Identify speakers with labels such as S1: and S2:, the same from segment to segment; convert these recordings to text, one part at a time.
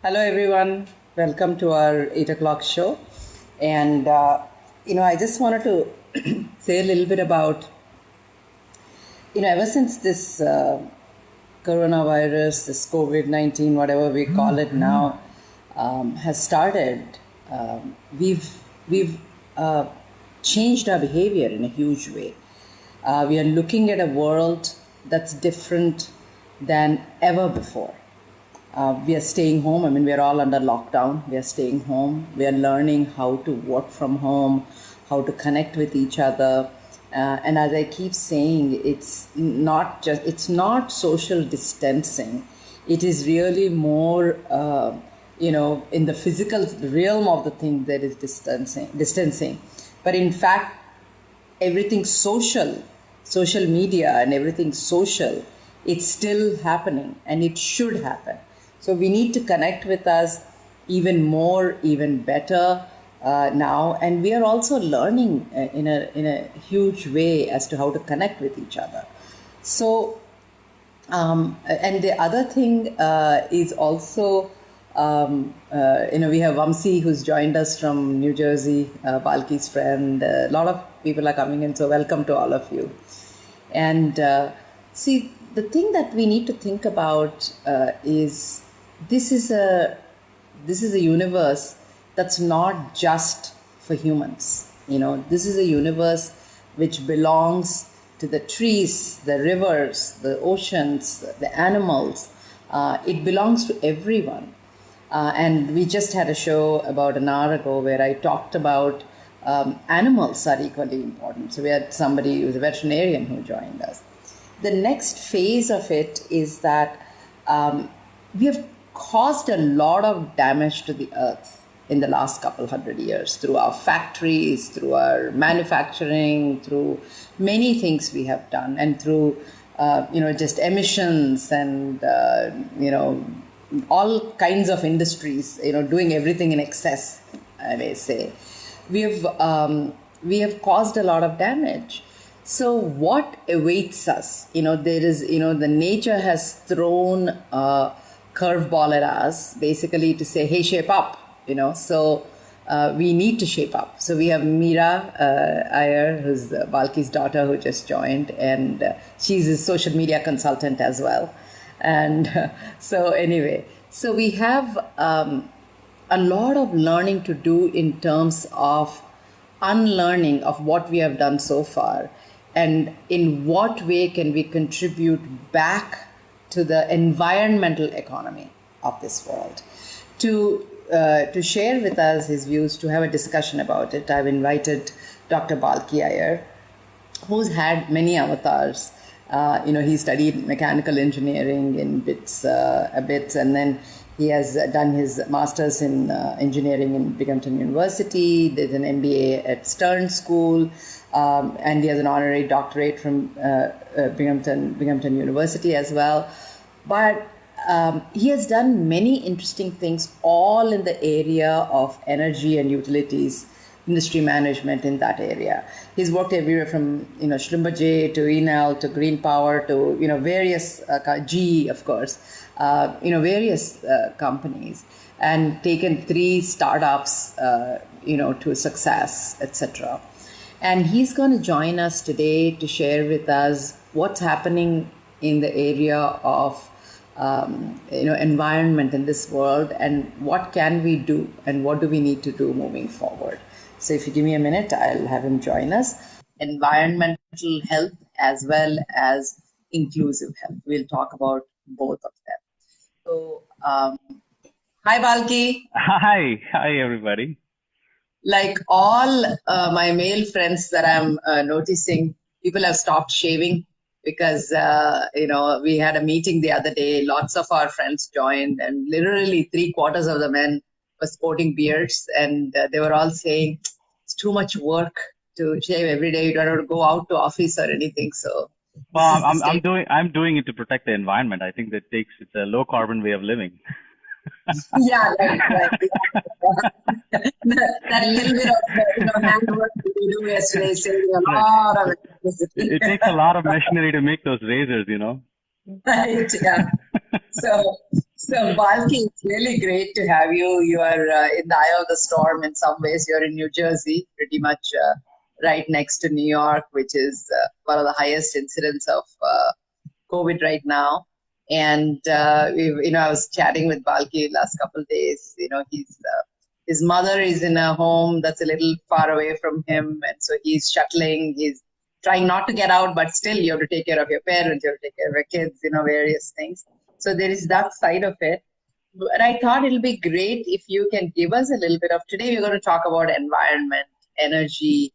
S1: Hello, everyone. Welcome to our 8 o'clock show. And, I just wanted to say a little bit about, ever since this coronavirus, this COVID-19, whatever we call it now, has started, we've changed our behavior in a huge way. We are looking at a world that's different than ever before. We are staying home. I mean, we are all under lockdown. We are staying home. We are learning how to work from home, how to connect with each other. And as I keep saying, it's not social distancing. It is really more, in the physical realm of the thing that is distancing. But in fact, everything social media and everything social, it's still happening and it should happen. So we need to connect with us even more, even better now. And we are also learning in a huge way as to how to connect with each other. So, and the other thing is also, we have Vamsi who's joined us from New Jersey, Balki's friend. A lot of people are coming in, so welcome to all of you. And see, the thing that we need to think about is this is a universe that's not just for humans. This is a universe which belongs to the trees, the rivers, the oceans, the animals. It belongs to everyone. And we just had a show about an hour ago where I talked about animals are equally important. So we had somebody who was a veterinarian who joined us. The next phase of it is that we have caused a lot of damage to the earth in the last couple hundred years through our factories, through our manufacturing, through many things we have done, and through, just emissions and, all kinds of industries, doing everything in excess, I may say. We have caused a lot of damage. So what awaits us? There is, the nature has thrown a curveball at us, basically to say, hey, shape up, So we need to shape up. So we have Meera Iyer, who's Balki's daughter, who just joined, and she's a social media consultant as well. And so we have a lot of learning to do in terms of unlearning of what we have done so far. And in what way can we contribute back to the environmental economy of this world? To share with us his views, to have a discussion about it, I've invited Dr. Balki Iyer, who's had many avatars. He studied mechanical engineering in bits, and then he has done his master's in engineering in Binghamton University, did an MBA at Stern School, and he has an honorary doctorate from Binghamton University as well. But he has done many interesting things, all in the area of energy and utilities, industry management in that area. He's worked everywhere from, Schlumberger to Enel to Green Power to, various, G, of course, various companies, and taken 3 startups, to success, etc. And he's going to join us today to share with us what's happening in the area of environment in this world, and what can we do and what do we need to do moving forward. So if you give me a minute, I'll have him join us. Environmental health as well as inclusive health. We'll talk about both of them. So, hi, Balki.
S2: Hi everybody.
S1: Like all my male friends that I'm noticing, people have stopped shaving because, we had a meeting the other day. Lots of our friends joined, and literally 3/4 of the men were sporting beards, and they were all saying it's too much work to shave every day. You don't have to go out to office or anything. So,
S2: well, I'm doing it to protect the environment. I think it's a low carbon way of living.
S1: Yeah, right. that little bit of handwork we do yesterday saving a lot of electricity.
S2: It takes a lot of machinery to make those razors,
S1: Right, yeah. So, Balki, it's really great to have you. You are in the eye of the storm in some ways. You're in New Jersey, pretty much right next to New York, which is one of the highest incidents of COVID right now. And I was chatting with Balki last couple of days. His mother is in a home that's a little far away from him, and so he's shuttling. He's trying not to get out, but still you have to take care of your parents, you have to take care of your kids, various things. So there is that side of it. But I thought it'll be great if you can give us a little bit of, today we're going to talk about environment, energy.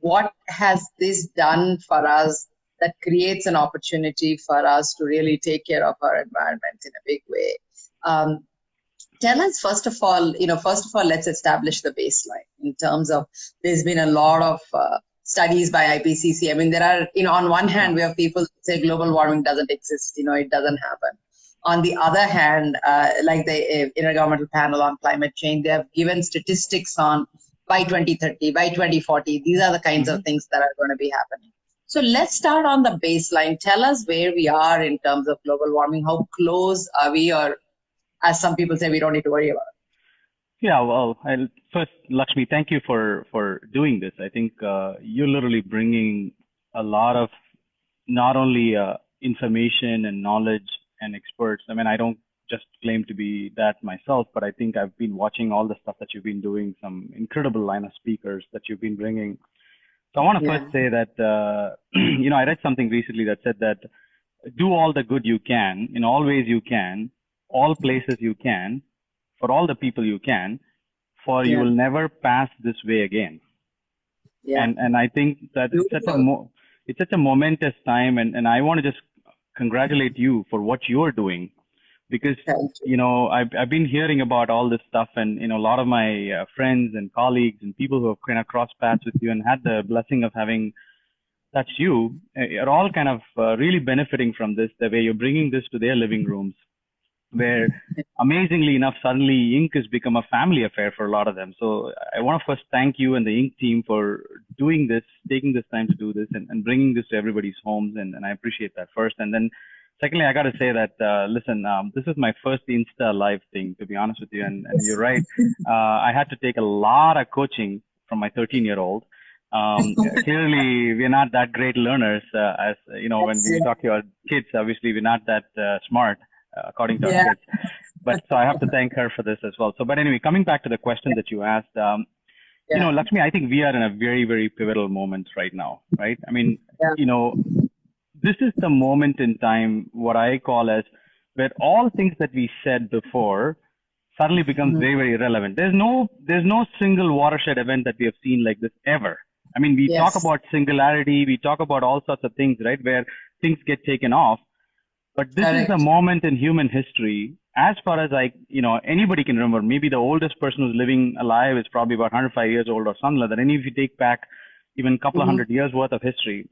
S1: What has this done for us that creates an opportunity for us to really take care of our environment in a big way? Tell us, first of all, let's establish the baseline in terms of, there's been a lot of studies by IPCC. I mean, there are, on one hand, we have people say global warming doesn't exist, it doesn't happen. On the other hand, like the Intergovernmental Panel on Climate Change, they have given statistics on by 2030, by 2040, these are the kinds of things that are going to be happening. So let's start on the baseline. Tell us where we are in terms of global warming. How close are we, or as some people say, we don't need to worry about it?
S2: Yeah, well, first, Lakshmi, thank you for doing this. I think you're literally bringing a lot of not only information and knowledge and experts. I mean, I don't just claim to be that myself, but I think I've been watching all the stuff that you've been doing, some incredible line of speakers that you've been bringing. So I want to first say that, I read something recently that said that do all the good you can, in all ways you can, all places you can, for all the people you can, for you will never pass this way again. Yeah. And I think that it's such a momentous time, and I want to just congratulate you for what you're doing, because I've been hearing about all this stuff, and a lot of my friends and colleagues and people who have kind of crossed paths with you and had the blessing of having touched you are all kind of really benefiting from this, the way you're bringing this to their living rooms, where amazingly enough, suddenly ink has become a family affair for a lot of them. So I want to first thank you and the ink team for doing this, taking this time to do this, and bringing this to everybody's homes. And I appreciate that first. And then secondly, I got to say that, listen, this is my first Insta live thing, to be honest with you. And you're right. I had to take a lot of coaching from my 13-year-old. Clearly, we're not that great learners, as when we talk to our kids, obviously we're not that smart. According to our kids. But so I have to thank her for this as well. So, but anyway, coming back to the question that you asked, Lakshmi, I think we are in a very, very pivotal moment right now, right? I mean, this is the moment in time, what I call as, where all things that we said before suddenly becomes very, very relevant. There's no single watershed event that we have seen like this ever. I mean, we talk about singularity, we talk about all sorts of things, right, where things get taken off. But this is a moment in human history, as far as anybody can remember. Maybe the oldest person who's living alive is probably about 105 years old or something like that. And if you take back even a couple of hundred years worth of history,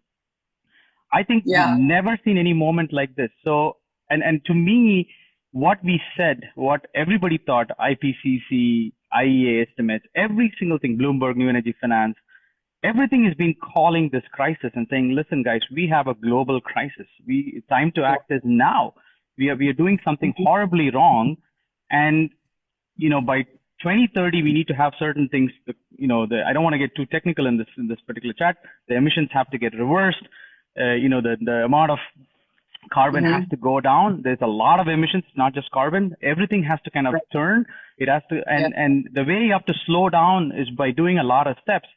S2: I think we've never seen any moment like this. So, and to me, what we said, what everybody thought, IPCC, IEA estimates, every single thing, Bloomberg, New Energy Finance, everything has been calling this crisis and saying, listen, guys, we have a global crisis. Time to act is now. We are doing something horribly wrong. And, by 2030, we need to have certain things, I don't want to get too technical in this particular chat. The emissions have to get reversed. The amount of carbon has to go down. There's a lot of emissions, not just carbon. Everything has to kind of turn. It has to, and the way you have to slow down is by doing a lot of steps.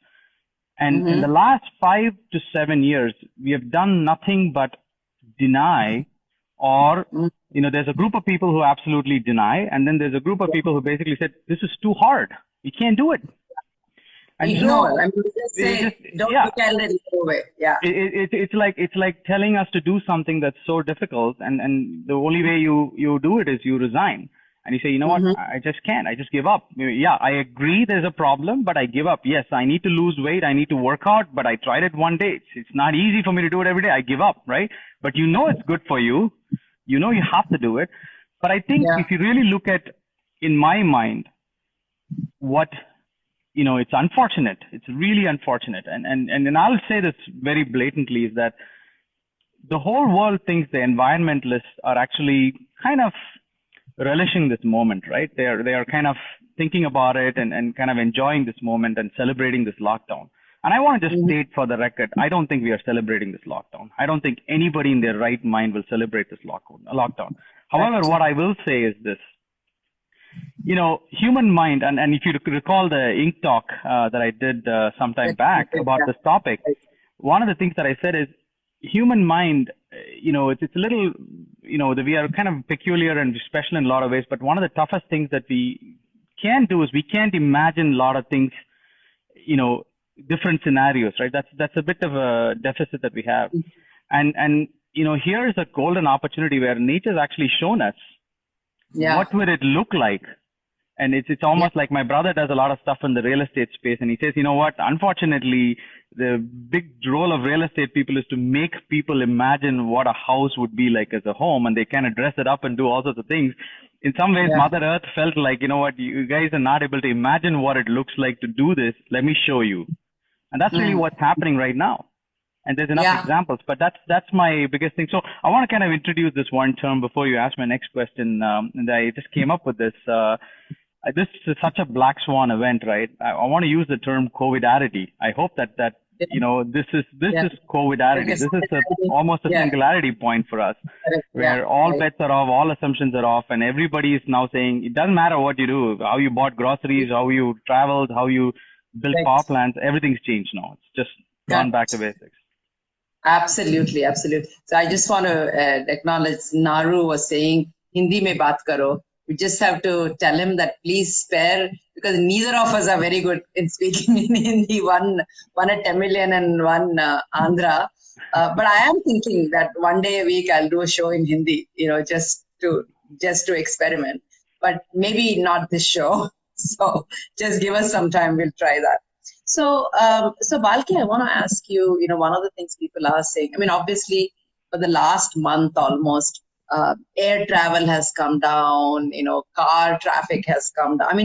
S2: And in the last 5 to 7 years, we have done nothing but deny, or, there's a group of people who absolutely deny. And then there's a group of people who basically said, this is too hard. We can't do it. And
S1: ignore. Don't look at it away. Yeah.
S2: It's like telling us to do something that's so difficult. And the only way you do it is you resign. And you say, what, I just can't. I just give up. Yeah, I agree there's a problem, but I give up. Yes, I need to lose weight. I need to work out, but I tried it one day. It's not easy for me to do it every day. I give up, right? But it's good for you. You have to do it. But I think if you really look at, in my mind, what, it's unfortunate. It's really unfortunate. And I'll say this very blatantly, is that the whole world thinks the environmentalists are actually kind of relishing this moment, right? They are kind of thinking about it and kind of enjoying this moment and celebrating this lockdown. And I want to just state for the record, I don't think we are celebrating this lockdown. I don't think anybody in their right mind will celebrate this lockdown. However, what I will say is this. Human mind, and if you recall the Ink Talk that I did some time back about this topic, one of the things that I said is human mind, it's a little, we are kind of peculiar and special in a lot of ways, but one of the toughest things that we can do is we can't imagine a lot of things, different scenarios, right? That's a bit of a deficit that we have. And here is a golden opportunity where nature's actually shown us what would it look like. And it's almost like my brother does a lot of stuff in the real estate space, and he says, you know what, unfortunately, the big role of real estate people is to make people imagine what a house would be like as a home, and they kind of dress it up and do all sorts of things. In some ways, Mother Earth felt like, you know what, you guys are not able to imagine what it looks like to do this. Let me show you. And that's really what's happening right now. And there's enough examples, but that's my biggest thing. So I want to kind of introduce this one term before you ask my next question. And I just came up with this. This is such a black swan event, right? I want to use the term COVID-arity. I hope that this is COVID-arity. This is almost a singularity point for us, where all bets are off, all assumptions are off, and everybody is now saying it doesn't matter what you do, how you bought groceries, how you traveled, how you built power plants. Everything's changed now. It's just gone back to basics.
S1: Absolutely. So I just want to acknowledge Naru was saying, Hindi mein baat karo. We just have to tell him that please spare, because neither of us are very good in speaking in Hindi, one a Tamilian and one Andhra. But I am thinking that one day a week I'll do a show in Hindi, just to experiment. But maybe not this show. So just give us some time, we'll try that. So Balki, I want to ask you, one of the things people are saying, obviously for the last month almost, air travel has come down, car traffic has come down.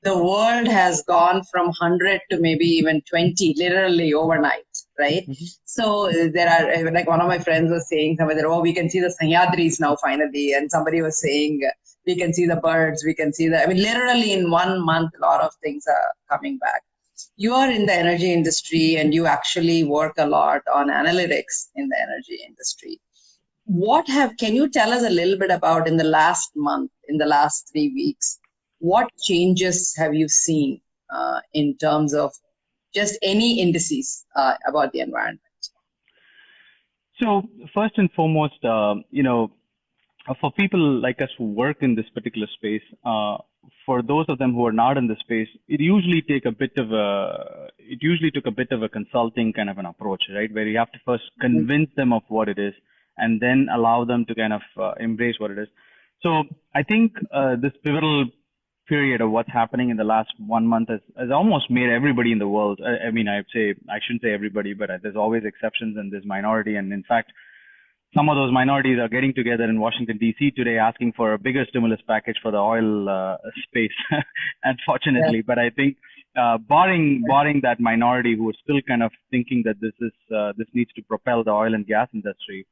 S1: The world has gone from 100 to maybe even 20, literally overnight, right? Mm-hmm. So there are, like one of my friends was saying somewhere, we can see the Sahyadris now finally. And somebody was saying, we can see the birds, we can see literally in 1 month, a lot of things are coming back. You are in the energy industry and you actually work a lot on analytics in the energy industry. Can you tell us a little bit about in the last month, in the last 3 weeks, what changes have you seen in terms of just any indices about the environment?
S2: So first and foremost, for people like us who work in this particular space, for those of them who are not in the space, it usually took a bit of a consulting kind of an approach, right? Where you have to first convince them of what it is, and then allow them to kind of embrace what it is. So I think this pivotal period of what's happening in the last 1 month has almost made everybody in the world. I shouldn't say everybody, but there's always exceptions and there's minority. And in fact, some of those minorities are getting together in Washington, D.C. today asking for a bigger stimulus package for the oil space, unfortunately. Yeah. But I think barring that minority who are still kind of thinking that this needs to propel the oil and gas industry,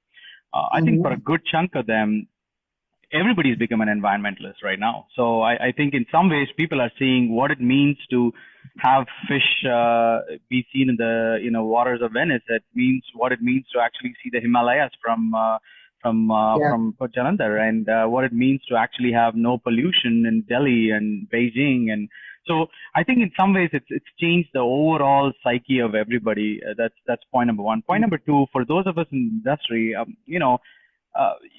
S2: I think for a good chunk of them, everybody's become an environmentalist right now. So I think in some ways people are seeing what it means to have fish be seen in the waters of Venice. It means what it means to actually see the Himalayas from Jalandhar, and what it means to actually have no pollution in Delhi and Beijing. And so I think in some ways it's changed the overall psyche of everybody. That's point number one. Point number two, for those of us in the industry,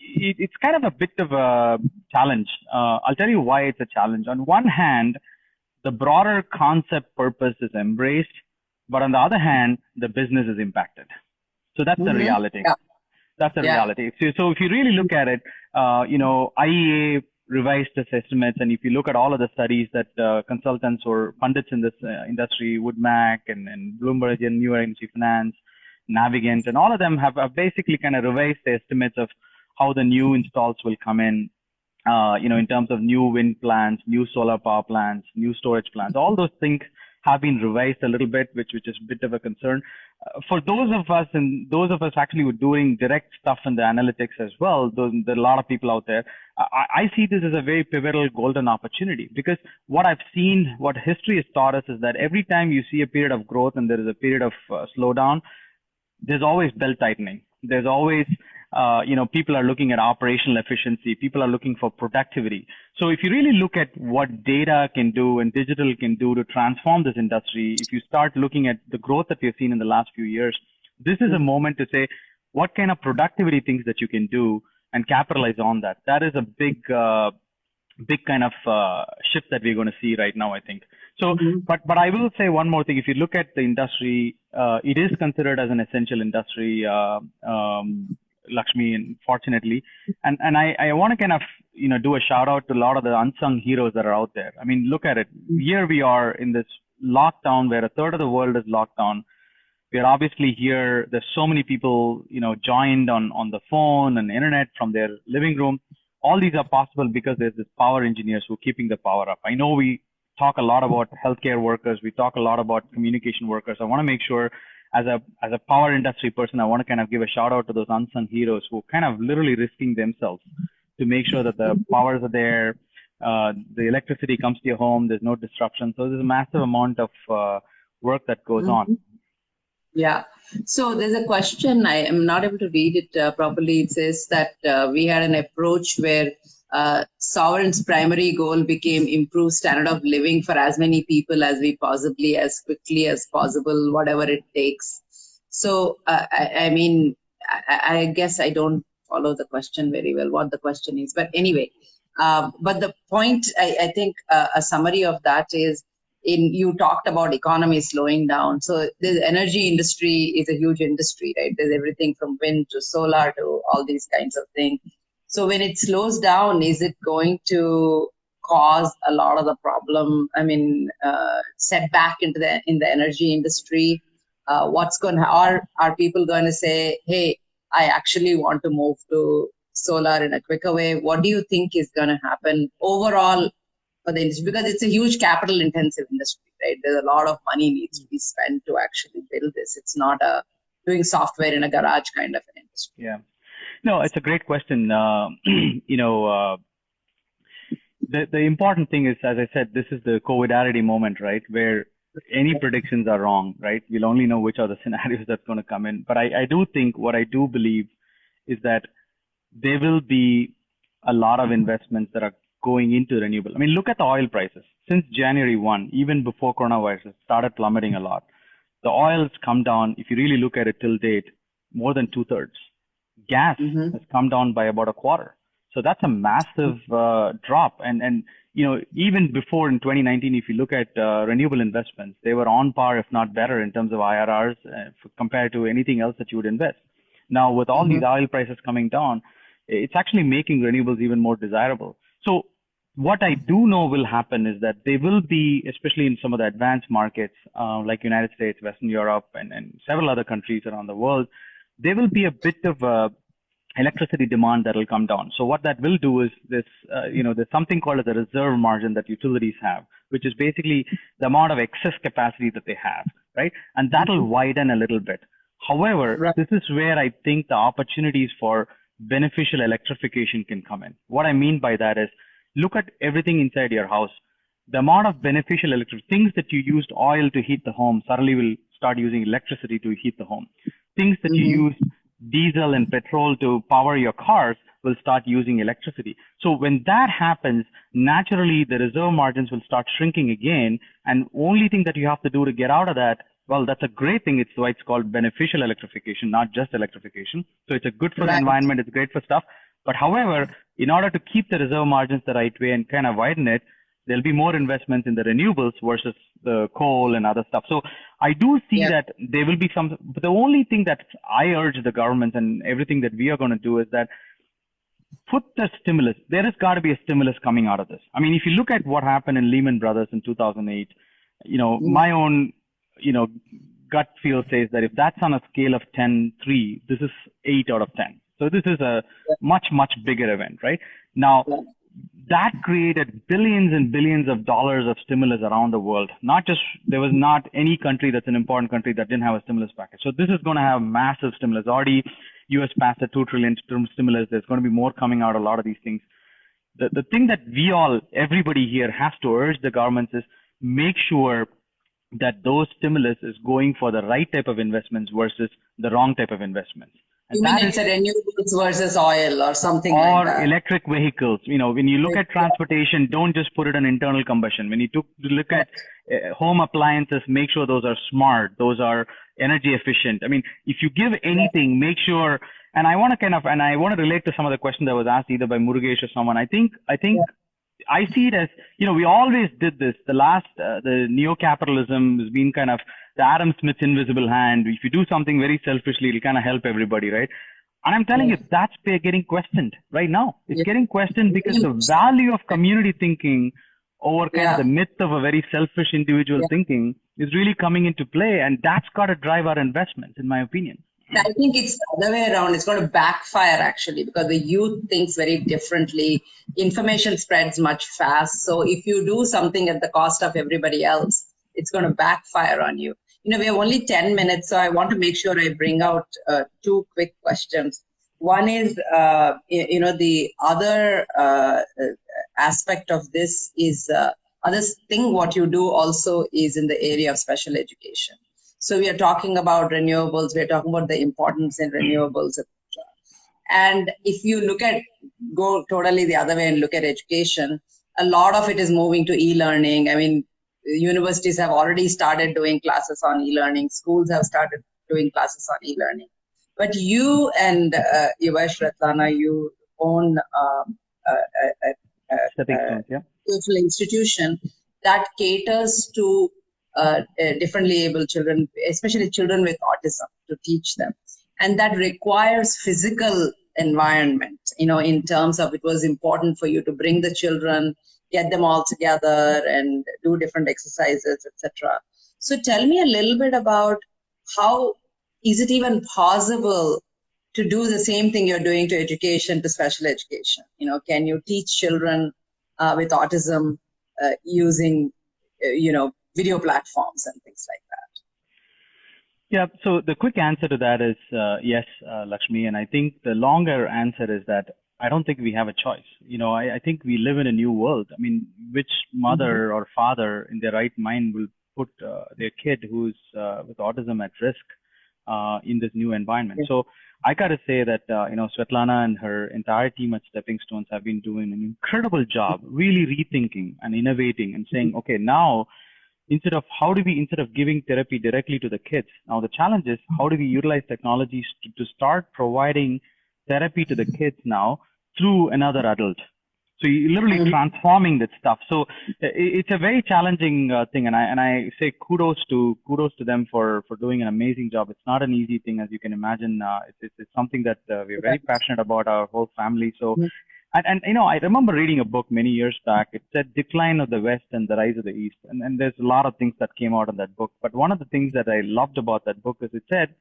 S2: it's kind of a bit of a challenge. I'll tell you why it's a challenge. On one hand, the broader concept purpose is embraced, but on the other hand, the business is impacted. So that's the reality. Yeah. That's the reality. So if you really look at it, IEA revised its estimates, and if you look at all of the studies that consultants or pundits in this industry, Woodmac and Schlumberger and New Energy Finance, Navigant, and all of them have basically kind of revised the estimates of how the new installs will come in, in terms of new wind plants, new solar power plants, new storage plants. All those things have been revised a little bit, which is a bit of a concern. For those of us actually who are doing direct stuff in the analytics as well, there are a lot of people out there. I see this as a very pivotal golden opportunity, because what I've seen, what history has taught us, is that every time you see a period of growth and there is a period of slowdown, there's always belt tightening. There's always, people are looking at operational efficiency. People are looking for productivity. So if you really look at what data can do and digital can do to transform this industry, if you start looking at the growth that we've seen in the last few years, this is a moment to say, what kind of productivity things that you can do and capitalize on that. That is a big kind of shift that we're going to see right now, I think. So, but I will say one more thing. If you look at the industry, it is considered as an essential industry, Lakshmi, unfortunately. And I want to kind of, do a shout out to a lot of the unsung heroes that are out there. I mean, look at it. Here we are in this lockdown where a third of the world is locked down. We are obviously here. There's so many people, joined on the phone and internet from their living room. All these are possible because there's this power engineers who are keeping the power up. I know we talk a lot about healthcare workers. We talk a lot about communication workers. I want to make sure, as a power industry person, I want to kind of give a shout out to those unsung heroes who are kind of literally risking themselves to make sure that the powers are there, the electricity comes to your home, there's no disruption. So there's a massive amount of work that goes on.
S3: Yeah. So there's a question, I am not able to read it properly. It says that we had an approach where sovereign's primary goal became improve standard of living for as many people as we possibly, as quickly as possible, whatever it takes. So, I guess I don't follow the question very well, what the question is. But anyway, but the point, I think a summary of that is, you talked about economy slowing down. So the energy industry is a huge industry, right? There's everything from wind to solar to all these kinds of things. So when it slows down, is it going to cause a lot of the problem? Setback in the energy industry? What's going to, are people going to say, hey, I actually want to move to solar in a quicker way? What do you think is going to happen overall for the industry? Because it's a huge capital intensive industry, right? There's a lot of money needs to be spent to actually build this. It's not doing software in a garage kind of an industry.
S2: Yeah. No, it's a great question. The important thing is, as I said, this is the COVID-arity moment, right? Where any predictions are wrong, right? We'll only know which are the scenarios that's going to come in. But I do think, what I do believe is that there will be a lot of investments that are going into renewable. I mean, look at the oil prices. Since January 1, even before coronavirus, it started plummeting a lot. The oil has come down, if you really look at it till date, more than 2/3. Gas has come down by about 1/4. So that's a massive drop. And even before in 2019, if you look at renewable investments, they were on par, if not better, in terms of IRRs compared to anything else that you would invest. Now, with all these oil prices coming down, it's actually making renewables even more desirable. So what I do know will happen is that they will be, especially in some of the advanced markets like United States, Western Europe, and several other countries around the world, there will be a bit of electricity demand that will come down. So what that will do is there's something called as a reserve margin that utilities have, which is basically the amount of excess capacity that they have, right? And that'll widen a little bit. However, this is where I think the opportunities for beneficial electrification can come in. What I mean by that is, look at everything inside your house. The amount of beneficial things that you used oil to heat the home suddenly will start using electricity to heat the home. Things that you use diesel and petrol to power your cars will start using electricity. So when that happens, naturally the reserve margins will start shrinking again. And only thing that you have to do to get out of that, well, that's a great thing. It's why it's called beneficial electrification, not just electrification. So it's a good for the environment. It's great for stuff. But however, in order to keep the reserve margins the right way and kind of widen it, there'll be more investments in the renewables versus the coal and other stuff. So I do see that there will be some, but the only thing that I urge the government and everything that we are going to do is that put the stimulus. There has got to be a stimulus coming out of this. I mean, if you look at what happened in Lehman Brothers in 2008, my own, gut feel says that if that's on a scale of 10-3, this is 8 out of 10. So this is a much, much bigger event, right? Now, that created billions and billions of dollars of stimulus around the world. There was not any country that's an important country that didn't have a stimulus package. So this is going to have massive stimulus. Already, US passed a $2 trillion stimulus. There's going to be more coming out, a lot of these things. The thing that everybody here has to urge the governments is make sure that those stimulus is going for the right type of investments versus the wrong type of investments.
S3: You mean it's a renewables versus oil or something like that?
S2: Or electric vehicles. When you look at transportation, don't just put it on internal combustion. When you look at home appliances, make sure those are smart, those are energy efficient. If you give anything, make sure. And I want to relate to some of the questions that was asked either by Murugesh or someone. I think I see it as, we always did this. The neo-capitalism has been kind of the Adam Smith's invisible hand. If you do something very selfishly, it'll kind of help everybody, right? And I'm telling you, that's getting questioned right now. It's getting questioned because the value of community thinking over kind of the myth of a very selfish individual thinking is really coming into play. And that's got to drive our investments, in my opinion.
S3: I think it's the other way around. It's going to backfire, actually, because the youth thinks very differently. Information spreads much fast. So if you do something at the cost of everybody else, it's going to backfire on you. We have only 10 minutes, so I want to make sure I bring out two quick questions. One is, the other aspect of this is, other thing what you do also is in the area of special education. So we are talking about renewables, we are talking about the importance in renewables, etc. And if you go totally the other way and look at education, a lot of it is moving to e-learning. Universities have already started doing classes on e-learning. Schools have started doing classes on e-learning. But you and Svetlana, you own a social institution that caters to differently able children, especially children with autism, to teach them. And that requires physical environment, in terms of it was important for you to bring the children, get them all together and do different exercises, etc. So tell me a little bit about how is it even possible to do the same thing you're doing to education, to special education? Can you teach children with autism using, video platforms and things like that?
S2: Yeah, so the quick answer to that is yes, Lakshmi. And I think the longer answer is that I don't think we have a choice. I think we live in a new world. Which mother or father in their right mind will put their kid who's with autism at risk in this new environment? So I got to say that, Svetlana and her entire team at Stepping Stones have been doing an incredible job, really rethinking and innovating and saying, okay, now, instead of giving therapy directly to the kids, now the challenge is how do we utilize technologies to start providing therapy to the kids now through another adult. So you're literally transforming that stuff. So it's a very challenging thing, and I say kudos to them for doing an amazing job. It's not an easy thing, as you can imagine. It's something that we're very passionate about, our whole family. So, and I remember reading a book many years back. It said Decline of the West and the Rise of the East, and there's a lot of things that came out in that book. But one of the things that I loved about that book is it said,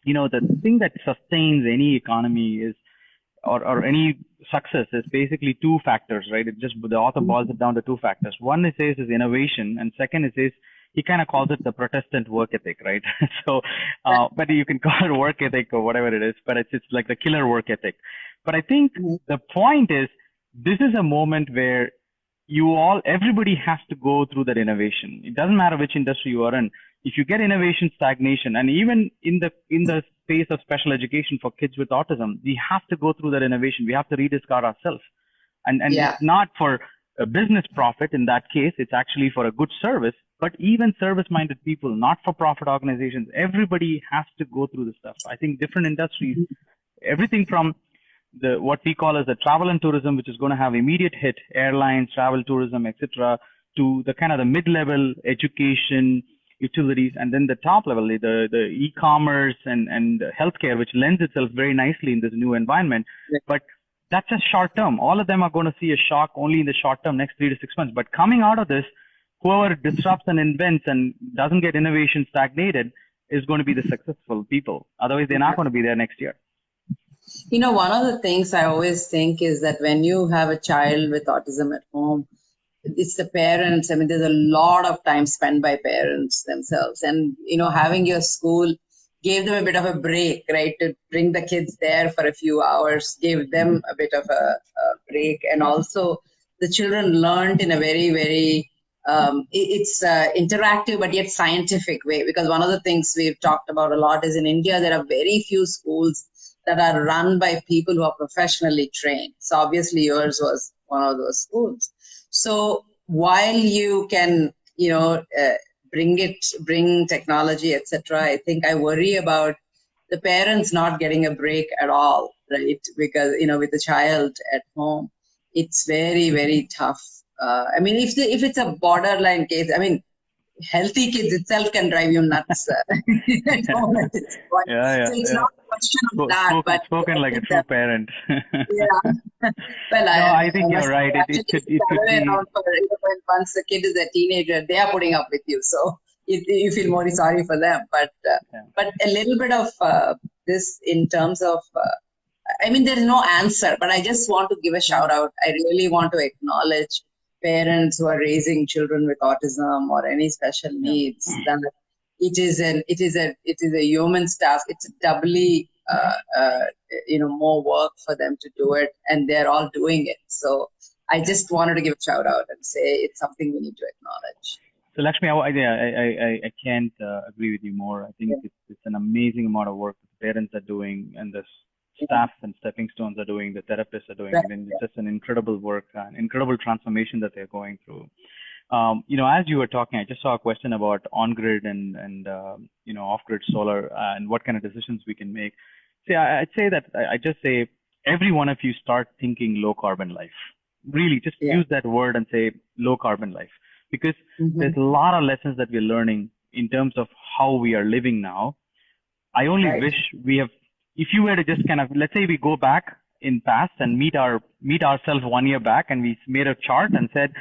S2: the thing that sustains any economy is, or any success is basically two factors, right? The author boils it down to two factors. One is innovation, and second is he kind of calls it the Protestant work ethic, right? So, but you can call it work ethic or whatever it is, but it's like the killer work ethic. But I think the point is, this is a moment where everybody has to go through that innovation. It doesn't matter which industry you are in. If you get innovation stagnation, and even in the space of special education for kids with autism, we have to go through that innovation. We have to rediscover ourselves. And it's not for a business profit in that case. It's actually for a good service. But even service-minded people, not-for-profit organizations, everybody has to go through this stuff. I think different industries, everything from what we call as the travel and tourism, which is going to have immediate hit, airlines, travel, tourism, etc., to the kind of the mid-level education, utilities, and then the top level, the e-commerce and healthcare, which lends itself very nicely in this new environment. But that's just short term. All of them are going to see a shock only in the short term, next 3 to 6 months. But coming out of this, whoever disrupts and invents and doesn't get innovation stagnated is going to be the successful people. Otherwise, they're not going to be there next year.
S3: One of the things I always think is that when you have a child with autism at home, it's the parents. I mean, there's a lot of time spent by parents themselves. And, having your school gave them a bit of a break, right? To bring the kids there for a few hours, gave them a bit of a break. And also the children learned in a very, very, it's interactive, but yet scientific way. Because one of the things we've talked about a lot is in India, there are very few schools that are run by people who are professionally trained. So obviously yours was one of those schools. So while you can, bring technology, etc., I think I worry about the parents not getting a break at all, right? Because, with the child at home, it's very, very tough. I mean, if it's a borderline case, I mean, healthy kids itself can drive you nuts at home at this point. So it's not a question of that. But
S2: spoken like a true parent.
S3: Yeah. Well,
S2: I think you're right. It could be.
S3: Once the kid is a teenager, they are putting up with you. So you feel more sorry for them. But a little bit of this in terms of, I mean, there is no answer, but I just want to give a shout out. I really want to acknowledge parents who are raising children with autism or any special needs. That it is a human's task. It's doubly more work for them to do it, and they're all doing it. So I just wanted to give a shout out and say it's something we need to acknowledge.
S2: So Lakshmi, I can't agree with you more. I think it's an amazing amount of work the parents are doing, and the staff and stepping stones are doing, the therapists are doing. I mean, it's just an incredible work, an incredible transformation that they're going through. As you were talking, I just saw a question about on-grid and off-grid solar and what kind of decisions we can make. See, I'd say that I just say every one of you start thinking low carbon life. Really, just use that word and say low carbon life, because there's a lot of lessons that we're learning in terms of how we are living now. I only wish we have. If you were to just kind of, let's say we go back in past and meet ourselves 1 year back, and we made a chart and said,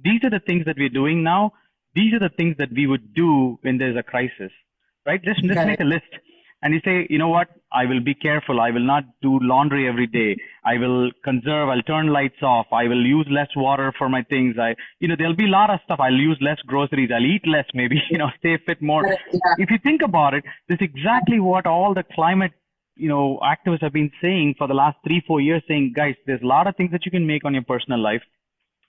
S2: these are the things that we're doing now. These are the things that we would do when there's a crisis, right? Just make a list. And you say, you know what? I will be careful. I will not do laundry every day. I will conserve. I'll turn lights off. I will use less water for my things. There'll be a lot of stuff. I'll use less groceries. I'll eat less, maybe, stay fit more. If you think about it, this is exactly what all the climate, activists have been saying for the last 3-4 years, saying, guys, there's a lot of things that you can make on your personal life.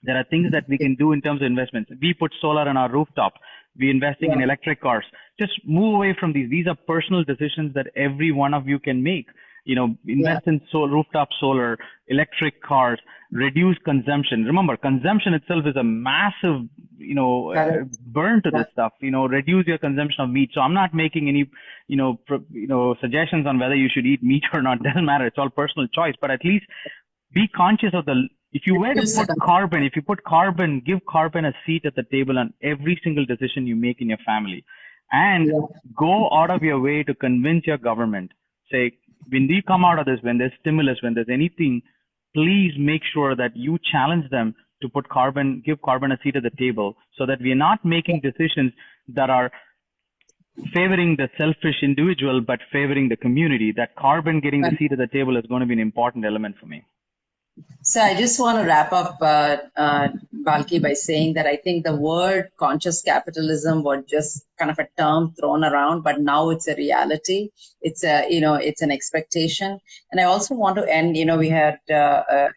S2: There are things that we can do in terms of investments. We put solar on our rooftop. We're investing in electric cars. Just move away from these. These are personal decisions that every one of you can make. Invest in rooftop solar, electric cars, reduce consumption. Remember, consumption itself is a massive, burn to this stuff. Reduce your consumption of meat. So I'm not making any, suggestions on whether you should eat meat or not. Doesn't matter. It's all personal choice. But at least be conscious of if you were to put carbon, give carbon a seat at the table on every single decision you make in your family, and go out of your way to convince your government. Say, when we come out of this, when there's stimulus, when there's anything, please make sure that you challenge them to give carbon a seat at the table, so that we are not making decisions that are favoring the selfish individual, but favoring the community. That carbon getting the seat at the table is going to be an important element for me.
S3: So I just want to wrap up, Balki, by saying that I think the word conscious capitalism was just kind of a term thrown around, but now it's a reality. It's it's an expectation. And I also want to end, we had, a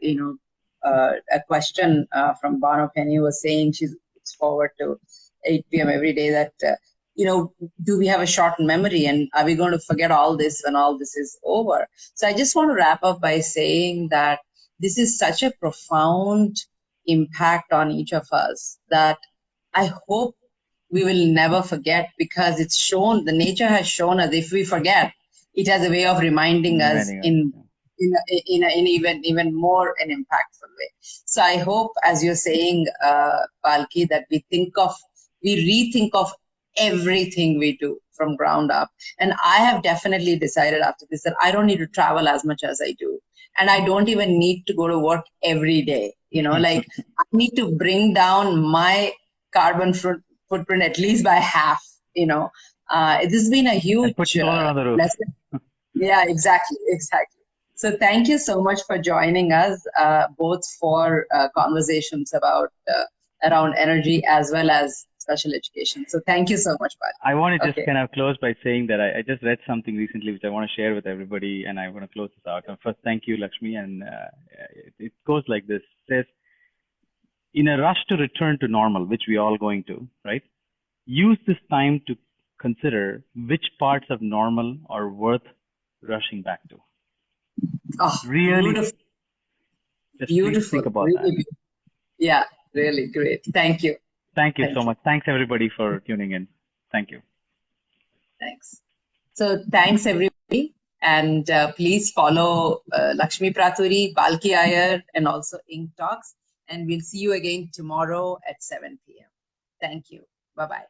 S3: question from Bono Penny, who was saying she looks forward to 8 p.m. every day that, do we have a shortened memory, and are we going to forget all this when all this is over? So I just want to wrap up by saying that this is such a profound impact on each of us that I hope we will never forget, because it's shown, the nature has shown us, if we forget, it has a way of reminding us in even more an impactful way. So I hope, as you're saying, Balki, that we rethink of everything we do from ground up. And I have definitely decided after this that I don't need to travel as much as I do. And I don't even need to go to work every day. I need to bring down my carbon footprint at least by half. This has been a huge lesson. Yeah, exactly. So thank you so much for joining us, both for conversations about around energy as well as special education. So thank you so much,
S2: I want to
S3: Balki.
S2: just
S3: Okay.
S2: kind of close by saying that I just read something recently which I want to share with everybody, and I want to close this out. First, thank you, Lakshmi, and it goes like this: it says, in a rush to return to normal, which we all going to, right? Use this time to consider which parts of normal are worth rushing back to.
S3: Oh,
S2: Really,
S3: beautiful,
S2: just please
S3: beautiful.
S2: think about
S3: Really,
S2: that.
S3: beautiful. Yeah, really great. Thank you.
S2: Thank you so
S3: Thank you.
S2: much. Thanks everybody for tuning in. Thank you.
S3: Thanks. So thanks everybody, and please follow Lakshmi Praturi, Balki Iyer, and also Ink Talks. And we'll see you again tomorrow at 7 p.m. Thank you. Bye bye.